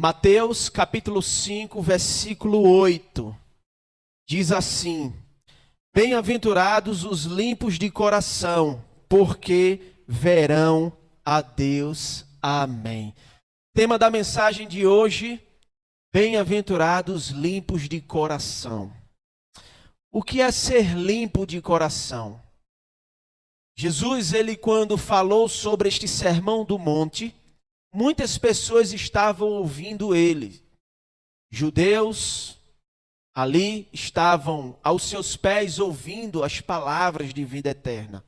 Mateus capítulo 5, versículo 8, diz assim: Bem-aventurados os limpos de coração, porque verão a Deus. Amém. Tema da mensagem de hoje: Bem-aventurados limpos de coração. O que é ser limpo de coração? Jesus, ele quando falou sobre este sermão do monte, muitas pessoas estavam ouvindo ele. Judeus ali estavam aos seus pés ouvindo as palavras de vida eterna.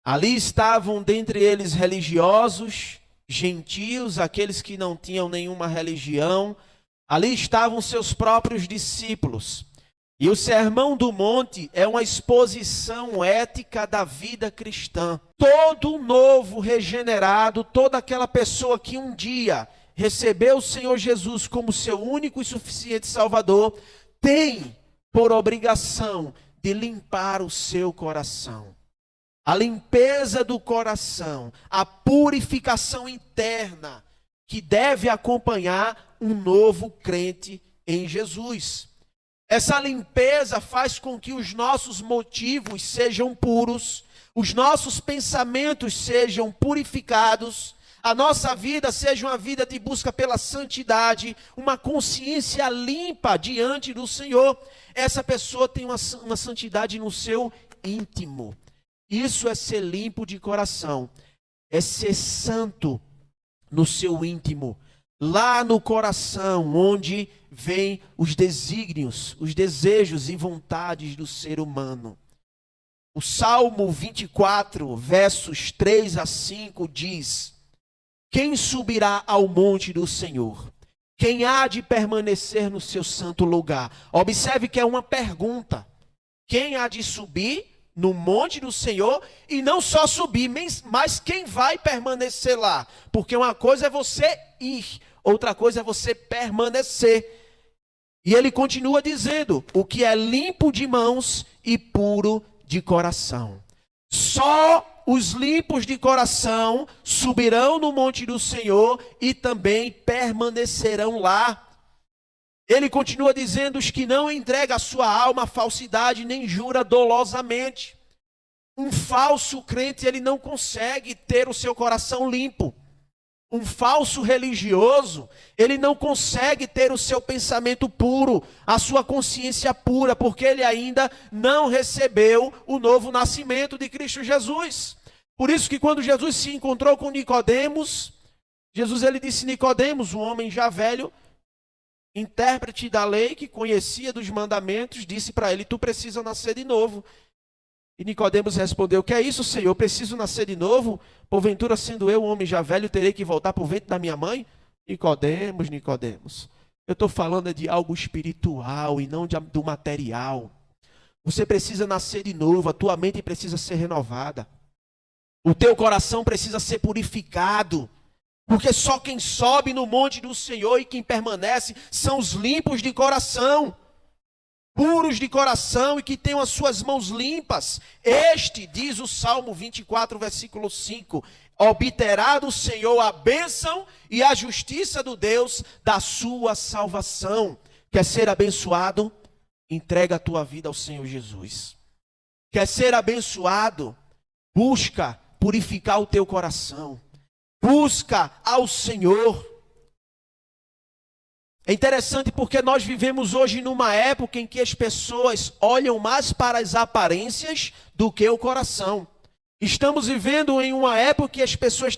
Ali estavam dentre eles religiosos, gentios, aqueles que não tinham nenhuma religião. Ali estavam seus próprios discípulos. E o Sermão do Monte é uma exposição ética da vida cristã. Todo novo regenerado, toda aquela pessoa que um dia recebeu o Senhor Jesus como seu único e suficiente Salvador, tem por obrigação de limpar o seu coração. A limpeza do coração, a purificação interna que deve acompanhar um novo crente em Jesus. Essa limpeza faz com que os nossos motivos sejam puros, os nossos pensamentos sejam purificados, a nossa vida seja uma vida de busca pela santidade, uma consciência limpa diante do Senhor. Essa pessoa tem uma santidade no seu íntimo. Isso é ser limpo de coração, é ser santo no seu íntimo. Lá no coração, onde vêm os desígnios, os desejos e vontades do ser humano. O Salmo 24, versos 3 a 5 diz: Quem subirá ao monte do Senhor? Quem há de permanecer no seu santo lugar? Observe que é uma pergunta. Quem há de subir no monte do Senhor? E não só subir, mas quem vai permanecer lá? Porque uma coisa é você ir, outra coisa é você permanecer. E ele continua dizendo: o que é limpo de mãos e puro de coração. Só os limpos de coração subirão no monte do Senhor e também permanecerão lá. Ele continua dizendo: os que não entregam a sua alma à falsidade, nem jura dolosamente. Um falso crente, ele não consegue ter o seu coração limpo. Um falso religioso, ele não consegue ter o seu pensamento puro, a sua consciência pura, porque ele ainda não recebeu o novo nascimento de Cristo Jesus. Por isso que quando Jesus se encontrou com Nicodemos, Jesus ele disse: Nicodemos, um homem já velho, intérprete da lei, que conhecia dos mandamentos, disse para ele: tu precisa nascer de novo. E Nicodemos respondeu: que é isso, Senhor? Eu preciso nascer de novo? Porventura, sendo eu um homem já velho, terei que voltar para o ventre da minha mãe? Nicodemos, eu estou falando de algo espiritual e não do material. Você precisa nascer de novo, a tua mente precisa ser renovada. O teu coração precisa ser purificado. Porque só quem sobe no monte do Senhor e quem permanece são os limpos de coração, puros de coração e que têm as suas mãos limpas. Este, diz o Salmo 24, versículo 5, obterá do Senhor a bênção e a justiça do Deus da sua salvação. Quer ser abençoado? Entrega a tua vida ao Senhor Jesus. Quer ser abençoado? Busca purificar o teu coração. Busca ao Senhor. É interessante porque nós vivemos hoje numa época em que as pessoas olham mais para as aparências do que o coração. Estamos vivendo em uma época que as pessoas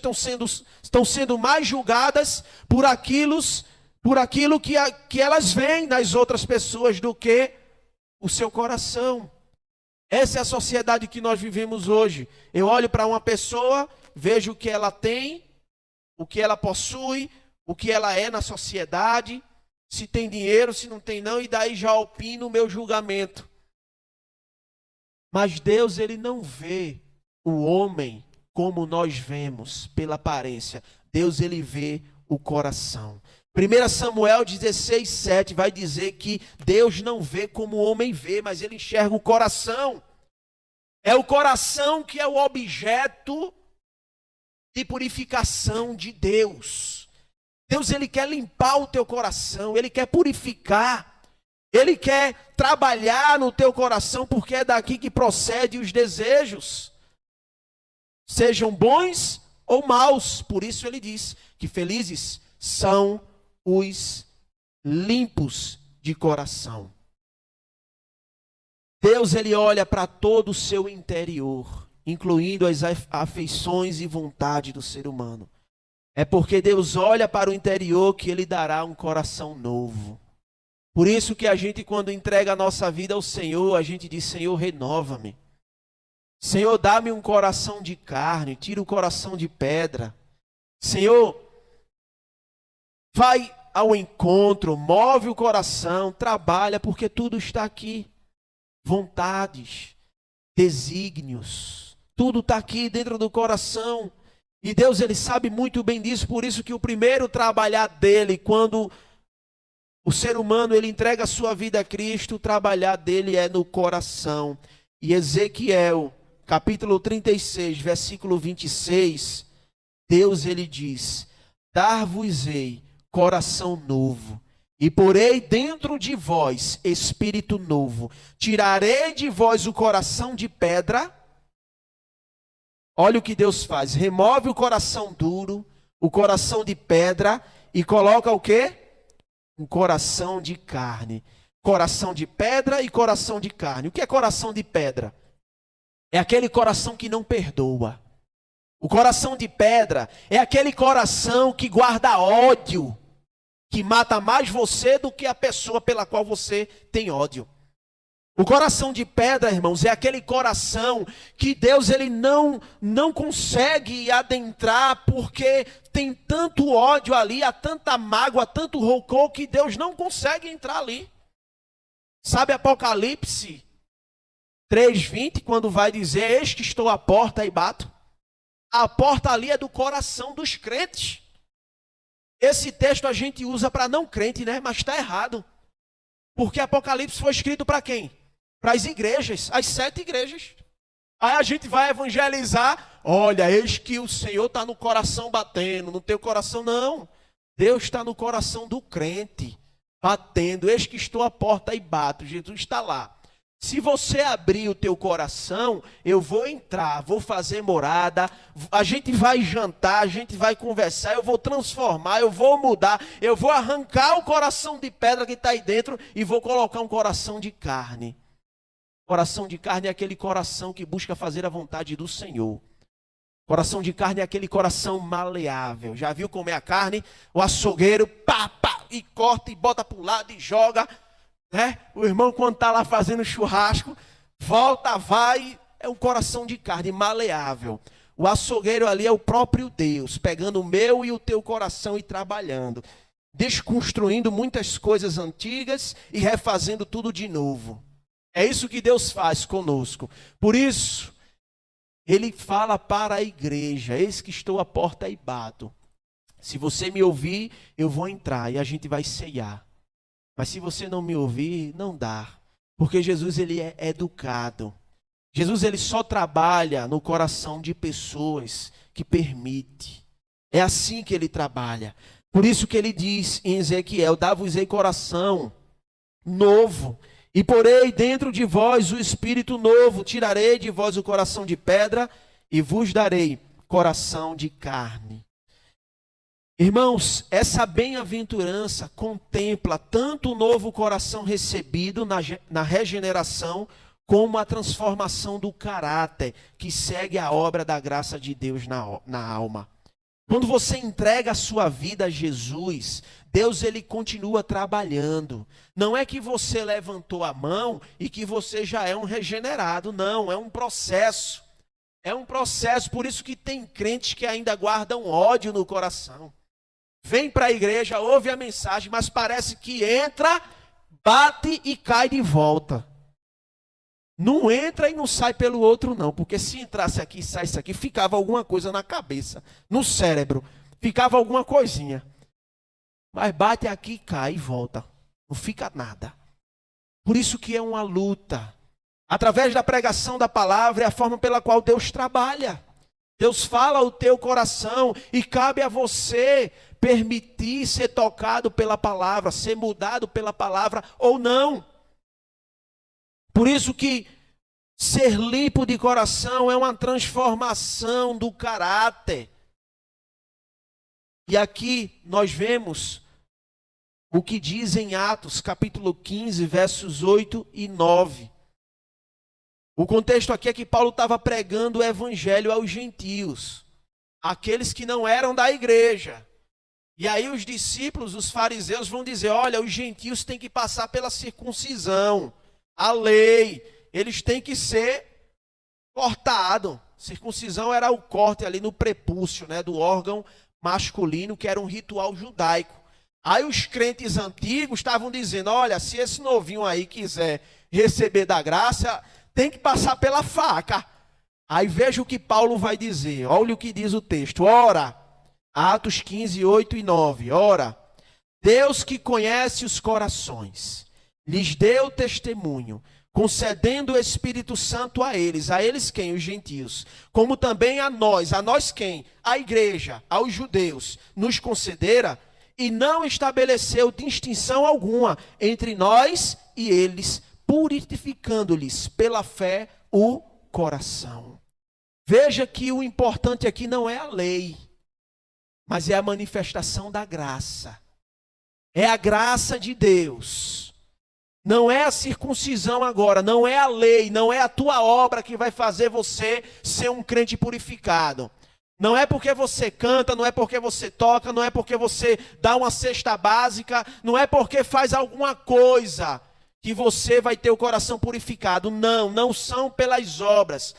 estão sendo mais julgadas por aquilo que elas veem nas outras pessoas do que o seu coração. Essa é a sociedade que nós vivemos hoje. Eu olho para uma pessoa, vejo o que ela tem, o que ela possui, o que ela é na sociedade, se tem dinheiro, se não tem não, e daí já opino o meu julgamento. Mas Deus, ele não vê o homem como nós vemos, pela aparência. Deus, ele vê o coração. 1 Samuel 16, 7 vai dizer que Deus não vê como o homem vê, mas ele enxerga o coração. É o coração que é o objeto de purificação de Deus. Deus, ele quer limpar o teu coração, ele quer purificar, ele quer trabalhar no teu coração, porque é daqui que procede os desejos, sejam bons ou maus. Por isso ele diz que felizes são os limpos de coração. Deus, ele olha para todo o seu interior, incluindo as afeições e vontade do ser humano. É porque Deus olha para o interior que ele dará um coração novo. Por isso que a gente, quando entrega a nossa vida ao Senhor, a gente diz: Senhor, renova-me. Senhor, dá-me um coração de carne, tira o coração de pedra. Senhor, vai ao encontro, move o coração, trabalha, porque tudo está aqui. Vontades, desígnios, tudo está aqui dentro do coração. E Deus, ele sabe muito bem disso, por isso que o primeiro trabalhar dele, quando o ser humano ele entrega a sua vida a Cristo, o trabalhar dele é no coração. E Ezequiel, capítulo 36, versículo 26, Deus, ele diz: dar-vos-ei coração novo, e porei dentro de vós espírito novo, tirarei de vós o coração de pedra. Olha o que Deus faz: remove o coração duro, o coração de pedra, e coloca o quê? Um coração de carne. Coração de pedra e coração de carne. O que é coração de pedra? É aquele coração que não perdoa. O coração de pedra é aquele coração que guarda ódio, que mata mais você do que a pessoa pela qual você tem ódio. O coração de pedra, irmãos, é aquele coração que Deus, ele não consegue adentrar, porque tem tanto ódio ali, há tanta mágoa, há tanto rancor, que Deus não consegue entrar ali. Sabe Apocalipse 3:20, quando vai dizer: eis que estou à porta e bato? A porta ali é do coração dos crentes. Esse texto a gente usa para não crente, né? Mas está errado. Porque Apocalipse foi escrito para quem? Para as igrejas, as 7 igrejas. Aí a gente vai evangelizar: olha, eis que o Senhor está no coração batendo, no teu coração. Não, Deus está no coração do crente, batendo. Eis que estou à porta e bato. Jesus está lá. Se você abrir o teu coração, eu vou entrar, vou fazer morada, a gente vai jantar, a gente vai conversar, eu vou transformar, eu vou mudar, eu vou arrancar o coração de pedra que está aí dentro e vou colocar um coração de carne. Coração de carne é aquele coração que busca fazer a vontade do Senhor. Coração de carne é aquele coração maleável. Já viu como é a carne? O açougueiro, pá, e corta e bota para o lado e joga. Né? O irmão, quando está lá fazendo churrasco, volta, vai, é um coração de carne maleável. O açougueiro ali é o próprio Deus, pegando o meu e o teu coração e trabalhando, desconstruindo muitas coisas antigas e refazendo tudo de novo. É isso que Deus faz conosco. Por isso, ele fala para a igreja: eis que estou à porta e bato. Se você me ouvir, eu vou entrar e a gente vai ceiar. Mas se você não me ouvir, não dá. Porque Jesus, ele é educado. Jesus, ele só trabalha no coração de pessoas que permite. É assim que ele trabalha. Por isso que ele diz em Ezequiel: dá-vos-ei coração novo, e porei dentro de vós o espírito novo, tirarei de vós o coração de pedra e vos darei coração de carne. Irmãos, essa bem-aventurança contempla tanto o novo coração recebido na regeneração, como a transformação do caráter, que segue a obra da graça de Deus na alma. Quando você entrega a sua vida a Jesus, Deus, ele continua trabalhando. Não é que você levantou a mão e que você já é um regenerado, não, é um processo. É um processo, por isso que tem crentes que ainda guardam ódio no coração. Vem para a igreja, ouve a mensagem, mas parece que entra, bate e cai de volta. Não entra e não sai pelo outro não, porque se entrasse aqui e saísse aqui, ficava alguma coisa na cabeça, no cérebro, ficava alguma coisinha. Mas bate aqui e cai e volta, não fica nada. Por isso que é uma luta. Através da pregação da palavra é a forma pela qual Deus trabalha. Deus fala ao teu coração e cabe a você permitir ser tocado pela palavra, ser mudado pela palavra ou não. Por isso que ser limpo de coração é uma transformação do caráter. E aqui nós vemos o que diz em Atos, capítulo 15, versos 8 e 9. O contexto aqui é que Paulo estava pregando o evangelho aos gentios, aqueles que não eram da igreja. E aí os discípulos, os fariseus vão dizer, olha, os gentios têm que passar pela circuncisão, a lei, eles têm que ser cortados. Circuncisão era o corte ali no prepúcio, né, do órgão masculino, que era um ritual judaico. Aí os crentes antigos estavam dizendo, olha, se esse novinho aí quiser receber da graça, tem que passar pela faca. Aí veja o que Paulo vai dizer, olha o que diz o texto. Ora, Atos 15, 8 e 9, ora, Deus que conhece os corações, lhes deu testemunho, concedendo o Espírito Santo a eles quem? Os gentios, como também a nós quem? A igreja, aos judeus, nos concedera, e não estabeleceu distinção alguma entre nós e eles, purificando-lhes pela fé o coração. Veja que o importante aqui não é a lei, mas é a manifestação da graça. É a graça de Deus. Não é a circuncisão agora, não é a lei, não é a tua obra que vai fazer você ser um crente purificado. Não é porque você canta, não é porque você toca, não é porque você dá uma cesta básica, não é porque faz alguma coisa que você vai ter o coração purificado. Não, não são pelas obras,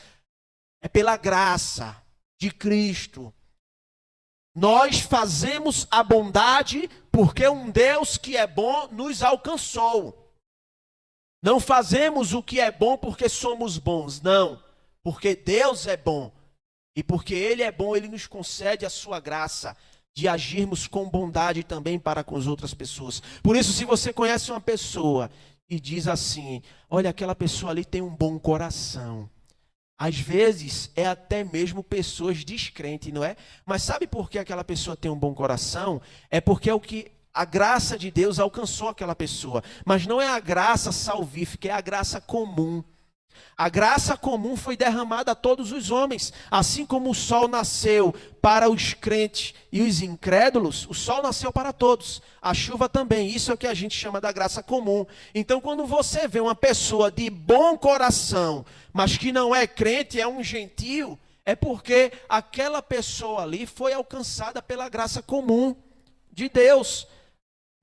é pela graça de Cristo. Nós fazemos a bondade porque um Deus que é bom nos alcançou. Não fazemos o que é bom porque somos bons, não, porque Deus é bom. E porque Ele é bom, Ele nos concede a sua graça de agirmos com bondade também para com as outras pessoas. Por isso, se você conhece uma pessoa e diz assim, olha, aquela pessoa ali tem um bom coração. Às vezes, é até mesmo pessoas descrentes, não é? Mas sabe por que aquela pessoa tem um bom coração? É porque é o que a graça de Deus alcançou aquela pessoa. Mas não é a graça salvífica, é a graça comum. A graça comum foi derramada a todos os homens, assim como o sol nasceu para os crentes e os incrédulos, o sol nasceu para todos, a chuva também, isso é o que a gente chama da graça comum. Então quando você vê uma pessoa de bom coração, mas que não é crente, é um gentio, é porque aquela pessoa ali foi alcançada pela graça comum de Deus,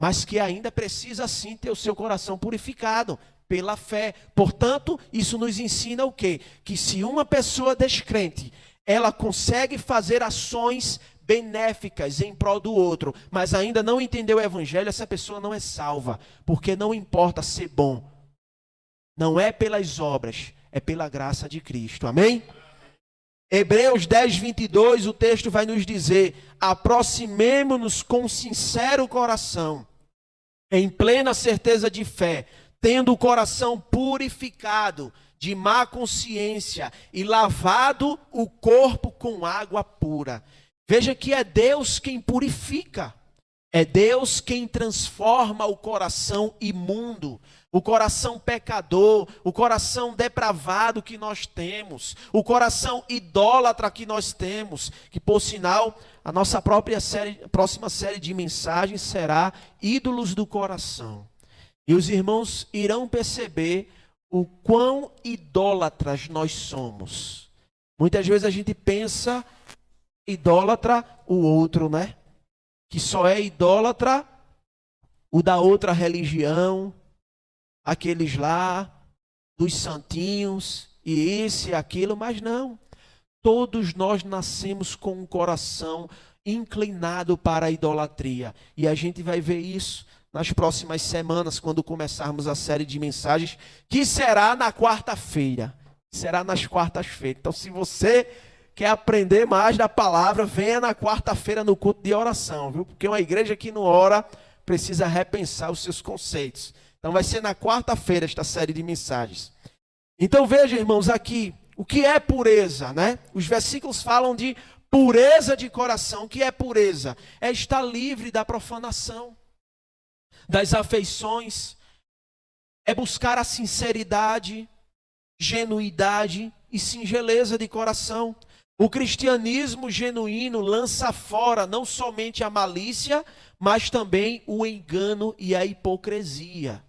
mas que ainda precisa sim ter o seu coração purificado pela fé. Portanto, isso nos ensina o quê? Que se uma pessoa descrente, ela consegue fazer ações benéficas em prol do outro, mas ainda não entendeu o evangelho, essa pessoa não é salva, porque não importa ser bom. Não é pelas obras, é pela graça de Cristo. Amém? Hebreus 10, 22, o texto vai nos dizer, aproximemo-nos com sincero coração, em plena certeza de fé, tendo o coração purificado de má consciência e lavado o corpo com água pura. Veja que é Deus quem purifica, é Deus quem transforma o coração imundo, o coração pecador, o coração depravado que nós temos, o coração idólatra que nós temos, que por sinal, a nossa próxima série de mensagens será Ídolos do Coração. E os irmãos irão perceber o quão idólatras nós somos. Muitas vezes a gente pensa idólatra o outro, né? Que só é idólatra o da outra religião, aqueles lá, dos santinhos, e esse e aquilo, mas não. Todos nós nascemos com um coração inclinado para a idolatria. E a gente vai ver isso nas próximas semanas, quando começarmos a série de mensagens, que será na quarta-feira. Será nas quartas-feiras. Então, se você quer aprender mais da palavra, venha na quarta-feira no culto de oração, viu? Porque uma igreja que não ora precisa repensar os seus conceitos. Então, vai ser na quarta-feira esta série de mensagens. Então, veja, irmãos, aqui, O que é pureza, né? Os versículos falam de pureza de coração. O que é pureza? É estar livre da profanação, das afeições, é buscar a sinceridade, genuidade e singeleza de coração. O cristianismo genuíno lança fora não somente a malícia, mas também o engano e a hipocrisia.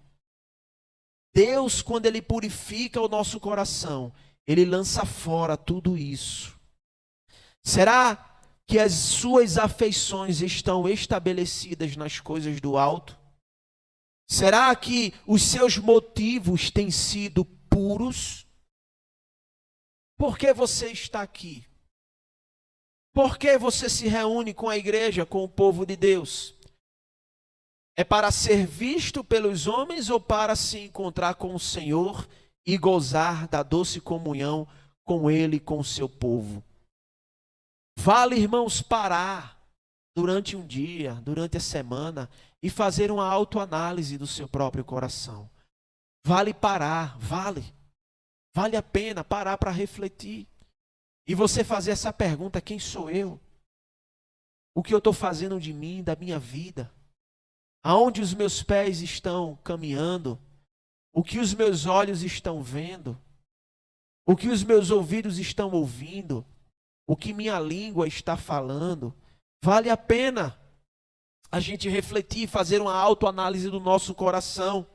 Deus, quando Ele purifica o nosso coração, Ele lança fora tudo isso. Será que as suas afeições estão estabelecidas nas coisas do alto? Será que os seus motivos têm sido puros? Por que você está aqui? Por que você se reúne com a igreja, com o povo de Deus? É para ser visto pelos homens ou para se encontrar com o Senhor e gozar da doce comunhão com Ele e com o seu povo? Vale, irmãos, parar durante um dia, durante a semana e fazer uma autoanálise do seu próprio coração. Vale parar, vale a pena parar para refletir. E você fazer essa pergunta: quem sou eu? O que eu estou fazendo de mim, da minha vida? Aonde os meus pés estão caminhando? O que os meus olhos estão vendo? O que os meus ouvidos estão ouvindo? O que minha língua está falando? Vale a pena a gente refletir, fazer uma autoanálise do nosso coração.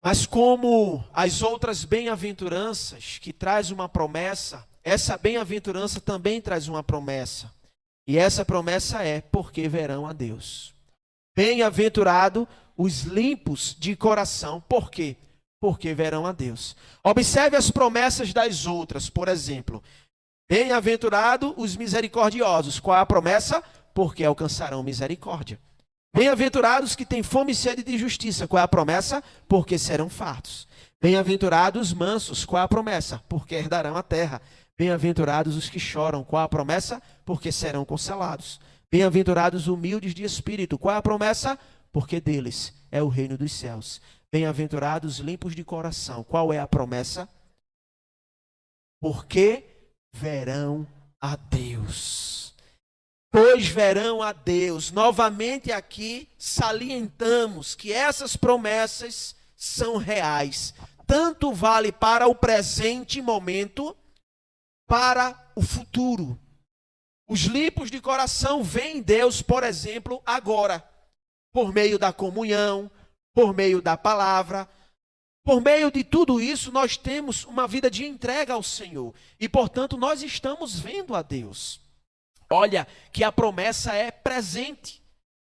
Mas como as outras bem-aventuranças que traz uma promessa, essa bem-aventurança também traz uma promessa. E essa promessa é: porque verão a Deus. Bem-aventurado os limpos de coração. Por quê? Porque verão a Deus. Observe as promessas das outras. Por exemplo, bem-aventurado os misericordiosos. Qual é a promessa? Porque alcançarão misericórdia. Bem-aventurados que têm fome e sede de justiça. Qual é a promessa? Porque serão fartos. Bem-aventurados os mansos. Qual é a promessa? Porque herdarão a terra. Bem-aventurados os que choram. Qual é a promessa? Porque serão consolados. Bem-aventurados os humildes de espírito. Qual é a promessa? Porque deles é o reino dos céus. Bem-aventurados os limpos de coração. Qual é a promessa? Porque verão a Deus. Pois verão a Deus. Novamente aqui salientamos que essas promessas são reais. Tanto vale para o presente momento, para o futuro. Os limpos de coração veem Deus, por exemplo, agora, por meio da comunhão, por meio da palavra. Por meio de tudo isso, nós temos uma vida de entrega ao Senhor. E, portanto, nós estamos vendo a Deus. Olha que a promessa é presente.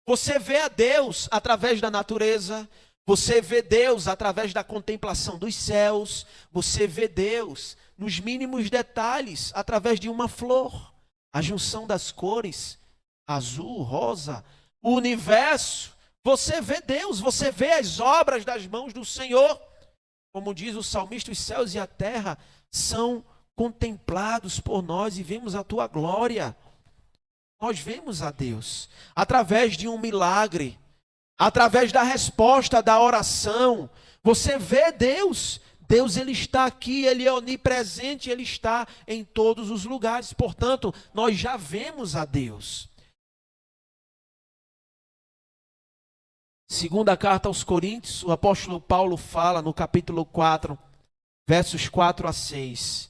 Você vê a Deus através da natureza. Você vê Deus através da contemplação dos céus. Você vê Deus nos mínimos detalhes, através de uma flor. A junção das cores, azul, rosa, o universo. Você vê Deus, você vê as obras das mãos do Senhor. Como diz o salmista, os céus e a terra são contemplados por nós e vemos a tua glória. Nós vemos a Deus através de um milagre, através da resposta da oração. Você vê Deus. Deus, Ele está aqui, Ele é onipresente, Ele está em todos os lugares. Portanto, nós já vemos a Deus. Segunda carta aos Coríntios, o apóstolo Paulo fala no capítulo 4, versos 4 a 6.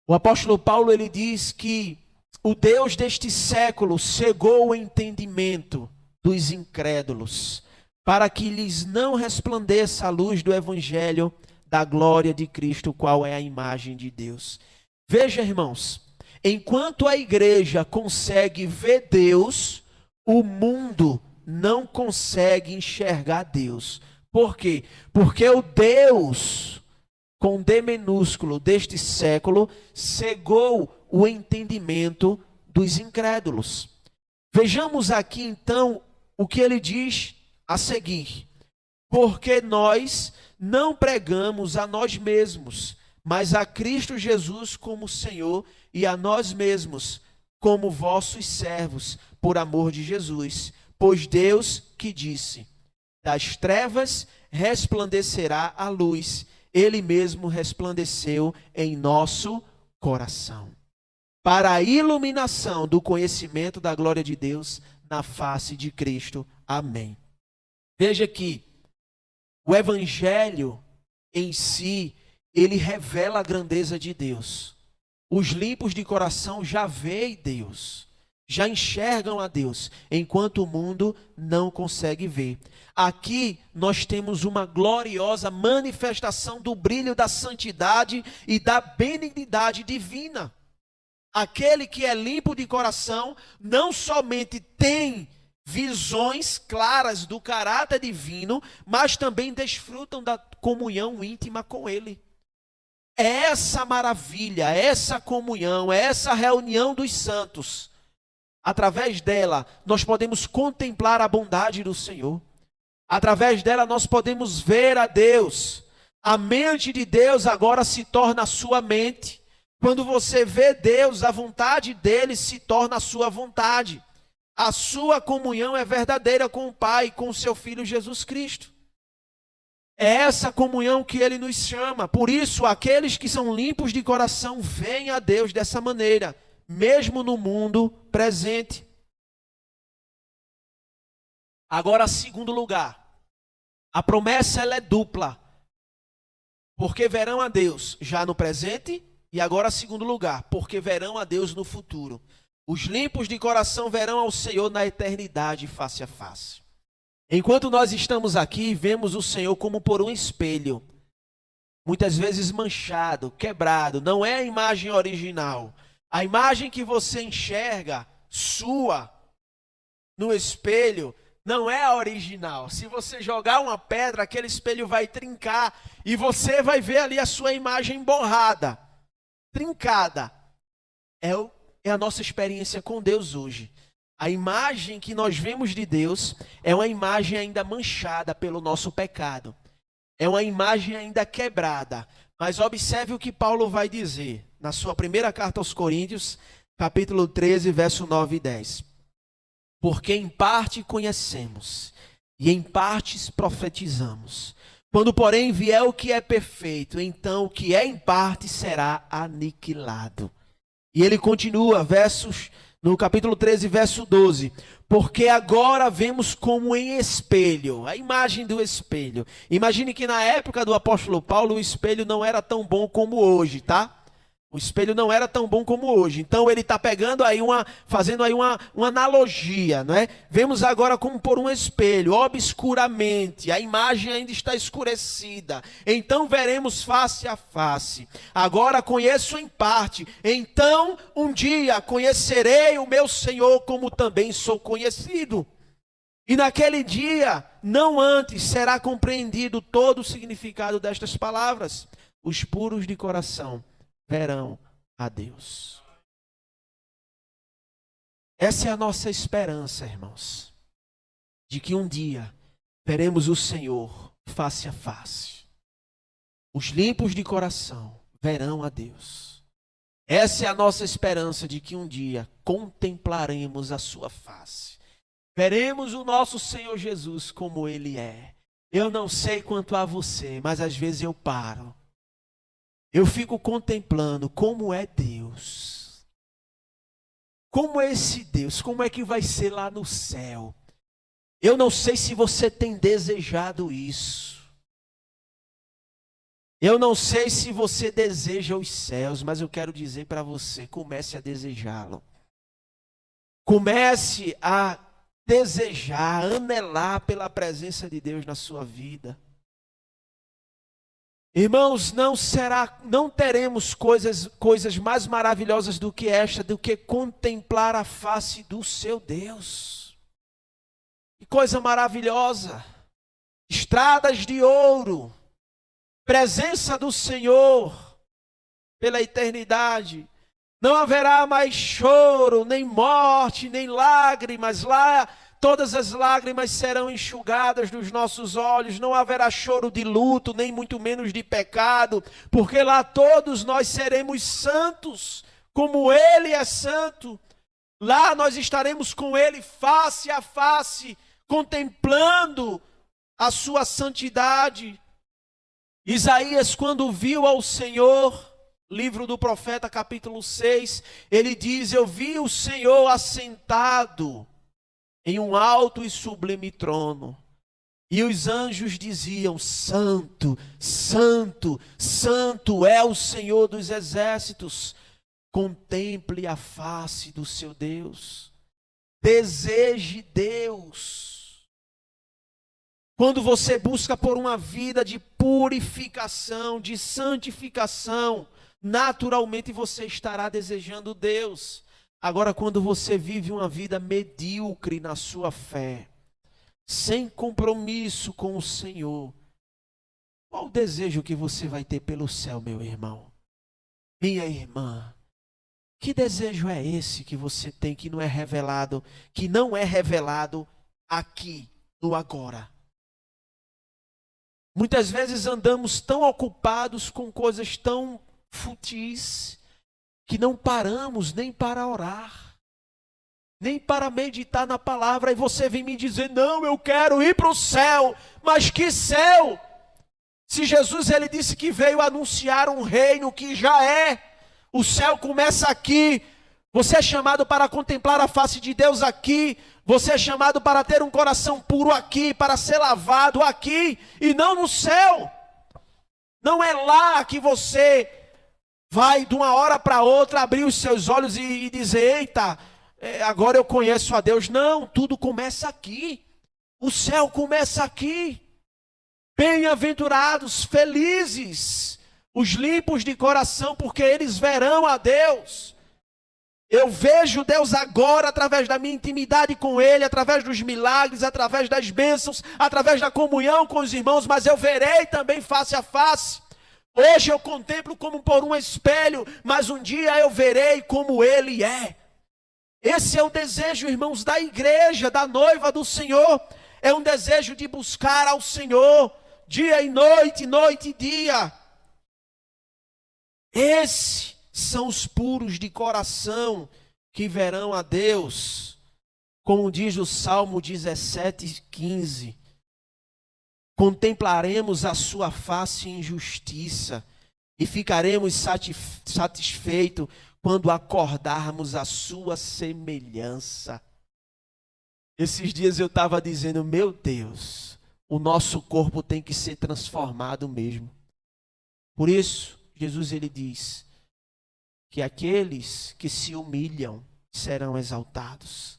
O apóstolo Paulo, ele diz que o Deus deste século cegou o entendimento dos incrédulos, para que lhes não resplandeça a luz do evangelho da glória de Cristo, qual é a imagem de Deus. Veja, irmãos, enquanto a igreja consegue ver Deus, o mundo não consegue enxergar Deus. Por quê? Porque o Deus, com D minúsculo, deste século, cegou o entendimento dos incrédulos. Vejamos aqui então o que ele diz a seguir: porque nós não pregamos a nós mesmos, mas a Cristo Jesus como Senhor, e a nós mesmos como vossos servos, por amor de Jesus. Pois Deus que disse: das trevas resplandecerá a luz, ele mesmo resplandeceu em nosso coração, para a iluminação do conhecimento da glória de Deus na face de Cristo. Amém. Veja que o Evangelho em si, ele revela a grandeza de Deus. Os limpos de coração já veem Deus, já enxergam a Deus, enquanto o mundo não consegue ver. Aqui nós temos uma gloriosa manifestação do brilho da santidade e da benignidade divina. Aquele que é limpo de coração não somente tem visões claras do caráter divino, mas também desfrutam da comunhão íntima com Ele. É essa maravilha, essa comunhão, essa reunião dos santos. Através dela, nós podemos contemplar a bondade do Senhor. Através dela, nós podemos ver a Deus. A mente de Deus agora se torna a sua mente. Quando você vê Deus, a vontade dele se torna a sua vontade. A sua comunhão é verdadeira com o Pai, com o seu Filho Jesus Cristo. É essa comunhão que ele nos chama. Por isso, aqueles que são limpos de coração veem a Deus dessa maneira, mesmo no mundo presente. Agora, segundo lugar, a promessa ela é dupla. Porque verão a Deus já no presente, e agora, segundo lugar, porque verão a Deus no futuro. Os limpos de coração verão ao Senhor na eternidade, face a face. Enquanto nós estamos aqui, vemos o Senhor como por um espelho, muitas vezes manchado, quebrado. Não é a imagem original. A imagem que você enxerga, sua, no espelho, não é a original. Se você jogar uma pedra, aquele espelho vai trincar e você vai ver ali a sua imagem borrada, trincada. É a nossa experiência com Deus hoje. A imagem que nós vemos de Deus é uma imagem ainda manchada pelo nosso pecado. É uma imagem ainda quebrada. Mas observe o que Paulo vai dizer na sua primeira carta aos Coríntios, capítulo 13, verso 9 e 10. Porque em parte conhecemos e em partes profetizamos. Quando, porém, vier o que é perfeito, então o que é em parte será aniquilado. E ele continua, no capítulo 13, verso 12. Porque agora vemos como em espelho, a imagem do espelho. Imagine que na época do apóstolo Paulo, o espelho não era tão bom como hoje, tá? O espelho não era tão bom como hoje. Então ele está fazendo aí uma analogia, não é? Vemos agora como por um espelho, obscuramente. A imagem ainda está escurecida. Então veremos face a face. Agora conheço em parte. Então um dia conhecerei o meu Senhor como também sou conhecido. E naquele dia, não antes, será compreendido todo o significado destas palavras. Os puros de coração verão a Deus. Essa é a nossa esperança, irmãos, de que um dia veremos o Senhor face a face. Os limpos de coração verão a Deus. Essa é a nossa esperança de que um dia contemplaremos a sua face. Veremos o nosso Senhor Jesus como Ele é. Eu não sei quanto a você, mas às vezes eu paro. Eu fico contemplando como é Deus. Como é esse Deus? Como é que vai ser lá no céu? Eu não sei se você tem desejado isso. Eu não sei se você deseja os céus, mas eu quero dizer para você, comece a desejá-lo. Comece a desejar, anelar pela presença de Deus na sua vida. Irmãos, não teremos coisas mais maravilhosas do que esta, do que contemplar a face do seu Deus. Que coisa maravilhosa! Estradas de ouro, presença do Senhor pela eternidade. Não haverá mais choro, nem morte, nem lágrimas. Lá todas as lágrimas serão enxugadas dos nossos olhos. Não haverá choro de luto, nem muito menos de pecado. Porque lá todos nós seremos santos, como Ele é santo. Lá nós estaremos com Ele face a face, contemplando a sua santidade. Isaías, quando viu ao Senhor, livro do profeta, capítulo 6, ele diz: eu vi o Senhor assentado em um alto e sublime trono. E os anjos diziam: Santo, Santo, Santo é o Senhor dos exércitos. Contemple a face do seu Deus. Deseje Deus. Quando você busca por uma vida de purificação, de santificação, naturalmente você estará desejando Deus. Agora, quando você vive uma vida medíocre na sua fé, sem compromisso com o Senhor, qual o desejo que você vai ter pelo céu, meu irmão? Minha irmã, que desejo é esse que você tem que não é revelado aqui, no agora? Muitas vezes andamos tão ocupados com coisas tão futis que não paramos nem para orar, nem para meditar na palavra. E você vem me dizer: não, eu quero ir para o céu. Mas que céu? Se Jesus, ele disse que veio anunciar um reino que já é. O céu começa aqui. Você é chamado para contemplar a face de Deus aqui. Você é chamado para ter um coração puro aqui, para ser lavado aqui e não no céu. Não é lá que você vai de uma hora para outra abrir os seus olhos e dizer: eita, agora eu conheço a Deus. Não, tudo começa aqui. O céu começa aqui. Bem-aventurados, felizes os limpos de coração, porque eles verão a Deus. Eu vejo Deus agora através da minha intimidade com Ele, através dos milagres, através das bênçãos, através da comunhão com os irmãos, mas eu verei também face a face. Hoje eu contemplo como por um espelho, mas um dia eu verei como Ele é. Esse é o desejo, irmãos, da igreja, da noiva do Senhor. É um desejo de buscar ao Senhor, dia e noite, noite e dia. Esses são os puros de coração que verão a Deus. Como diz o Salmo 17:15. Contemplaremos a sua face em justiça e ficaremos satisfeitos quando acordarmos a sua semelhança. Esses dias eu estava dizendo: meu Deus, o nosso corpo tem que ser transformado mesmo. Por isso, Jesus, ele diz que aqueles que se humilham serão exaltados.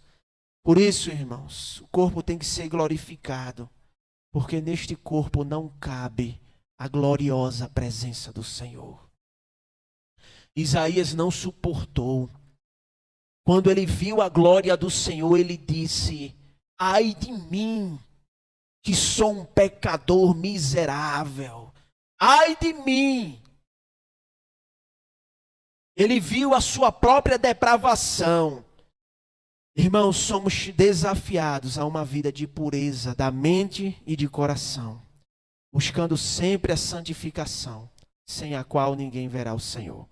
Por isso, irmãos, o corpo tem que ser glorificado, porque neste corpo não cabe a gloriosa presença do Senhor. Isaías não suportou. Quando ele viu a glória do Senhor, ele disse: ai de mim, que sou um pecador miserável. Ai de mim. Ele viu a sua própria depravação. Irmãos, somos desafiados a uma vida de pureza da mente e de coração, buscando sempre a santificação, sem a qual ninguém verá o Senhor.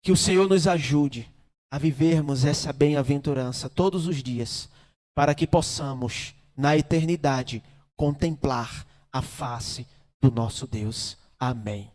Que o Senhor nos ajude a vivermos essa bem-aventurança todos os dias, para que possamos, na eternidade, contemplar a face do nosso Deus. Amém.